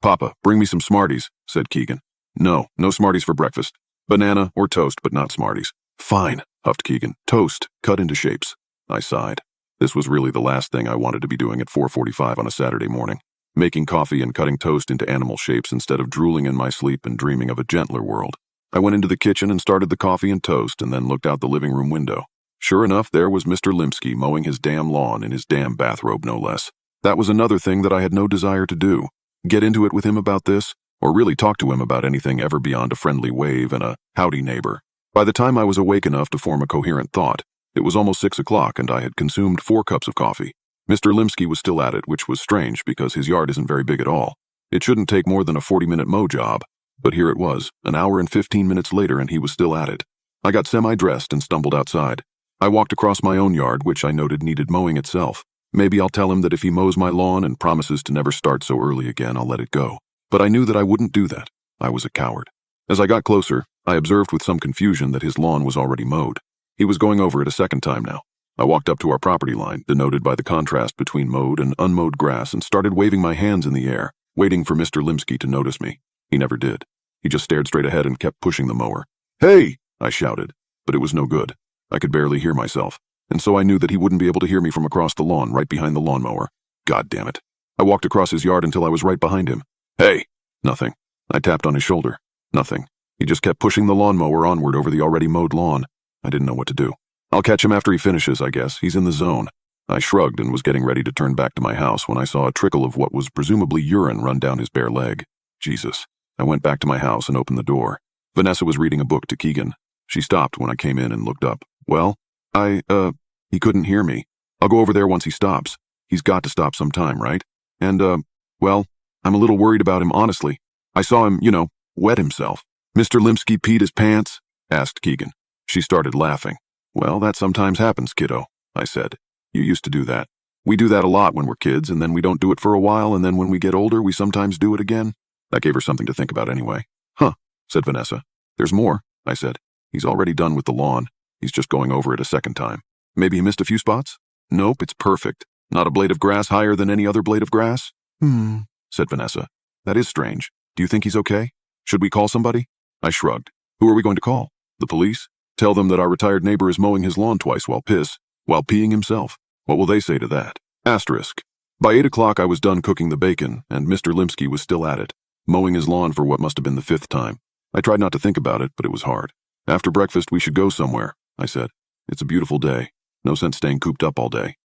"Papa, bring me some Smarties," said Keegan. "No Smarties for breakfast. Banana or toast, but not Smarties." "Fine," huffed Keegan. "Toast, cut into shapes." I sighed. This was really the last thing I wanted to be doing at 4:45 on a Saturday morning. Making coffee and cutting toast into animal shapes instead of drooling in my sleep and dreaming of a gentler world. I went into the kitchen and started the coffee and toast and then looked out the living room window. Sure enough, there was Mr. Limsky mowing his damn lawn in his damn bathrobe, no less. That was another thing that I had no desire to do. Get into it with him about this, or really talk to him about anything ever beyond a friendly wave and a howdy neighbor. By the time I was awake enough to form a coherent thought, it was almost 6 o'clock and I had consumed 4 cups of coffee. Mr. Limsky was still at it, which was strange because his yard isn't very big at all. It shouldn't take more than a 40-minute mow job, but here it was, an hour and 15 minutes later, and he was still at it. I got semi-dressed and stumbled outside. I walked across my own yard, which I noted needed mowing itself. Maybe I'll tell him that if he mows my lawn and promises to never start so early again, I'll let it go. But I knew that I wouldn't do that. I was a coward. As I got closer, I observed with some confusion that his lawn was already mowed. He was going over it a second time now. I walked up to our property line, denoted by the contrast between mowed and unmowed grass, and started waving my hands in the air, waiting for Mr. Limsky to notice me. He never did. He just stared straight ahead and kept pushing the mower. "Hey!" I shouted, but it was no good. I could barely hear myself, and so I knew that he wouldn't be able to hear me from across the lawn right behind the lawnmower. God damn it. I walked across his yard until I was right behind him. "Hey!" Nothing. I tapped on his shoulder. Nothing. He just kept pushing the lawnmower onward over the already mowed lawn. I didn't know what to do. I'll catch him after he finishes, I guess. He's in the zone. I shrugged and was getting ready to turn back to my house when I saw a trickle of what was presumably urine run down his bare leg. Jesus. I went back to my house and opened the door. Vanessa was reading a book to Keegan. She stopped when I came in and looked up. "Well, he couldn't hear me. I'll go over there once he stops. He's got to stop sometime, right? And, well, I'm a little worried about him, honestly. I saw him, wet himself." "Mr. Limsky peed his pants?" asked Keegan. She started laughing. "Well, that sometimes happens, kiddo," I said. "You used to do that. We do that a lot when we're kids, and then we don't do it for a while, and then when we get older, we sometimes do it again." That gave her something to think about anyway. "Huh," said Vanessa. "There's more," I said. "He's already done with the lawn. He's just going over it a second time. Maybe he missed a few spots?" "Nope, it's perfect. Not a blade of grass higher than any other blade of grass?" Said Vanessa. "That is strange. Do you think he's okay? Should we call somebody?" I shrugged. "Who are we going to call? The police? Tell them that our retired neighbor is mowing his lawn twice while peeing himself. What will they say to that?" Asterisk. By 8 o'clock I was done cooking the bacon, and Mr. Limsky was still at it, mowing his lawn for what must have been the 5th time. I tried not to think about it, but it was hard. "After breakfast we should go somewhere," I said. "It's a beautiful day. No sense staying cooped up all day."